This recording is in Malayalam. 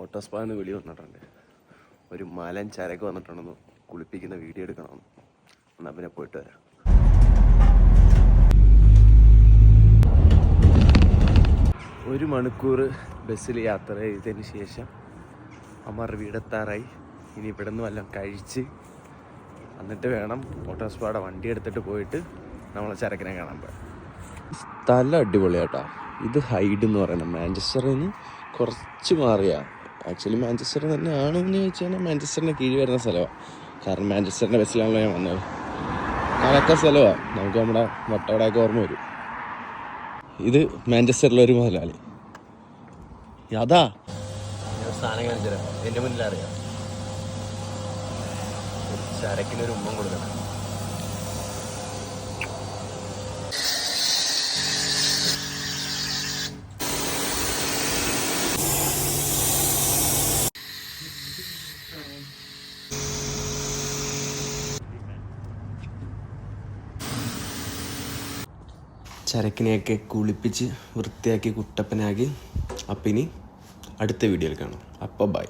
ഓട്ടോസ്പാന്ന് വിളി വന്നിട്ടുണ്ട്. ഒരു മലൻ ചരക്ക് വന്നിട്ടുണ്ടെന്ന് കുളിപ്പിക്കുന്ന വീഡിയോ എടുക്കണമെന്ന്. എന്നാൽ പിന്നെ പോയിട്ട് വരാം. ഒരു മണിക്കൂർ ബസ്സിൽ യാത്ര ചെയ്തതിന് ശേഷം അമ്മയുടെ വീടെത്താറായി. ഇനി ഇവിടെ നിന്ന് വല്ലതും കഴിച്ച് എന്നിട്ട് വേണം ഓട്ടോസ്പാടെ വണ്ടി എടുത്തിട്ട് പോയിട്ട് നമ്മളെ ചരക്കിനെ കാണാൻ പോകാം. സ്ഥലം അടിപൊളിയാട്ടോ. ഇത് ഹൈഡ് എന്ന് പറയുന്നത് മാഞ്ചസ്റ്ററിൽ നിന്ന് കുറച്ച് മാറിയാ. ആക്ച്വലി മാഞ്ചസ്റ്റർ തന്നെ ആണോ എന്ന് ചോദിച്ചാൽ മാഞ്ചസ്റ്ററിൻ്റെ കീഴിൽ വരുന്ന സ്ഥലമാണ്. കാരണം മാഞ്ചസ്റ്ററിൻ്റെ ബസ്സിലാണല്ലോ ഞാൻ വന്നത്. അതൊക്കെ സ്ഥലമാണ്. നമുക്ക് നമ്മുടെ വട്ടവടയൊക്കെ ഓർമ്മ വരും. ഇത് മാഞ്ചസ്റ്ററിലൊരു മുതലാളി. അതാ ഞാൻ സാധനം കാണിച്ചു തരാം. എൻ്റെ മുന്നിൽ അറിയാം. ചരക്കിനൊരു ഉമ്മം കൊടുക്കണം. ചരക്കിനെയൊക്കെ കുളിപ്പിച്ച് വൃത്തിയാക്കി കുട്ടപ്പനാക്കി. അപ്പം ഇനി അടുത്ത വീഡിയോയിൽ കാണാം. അപ്പം ബൈ.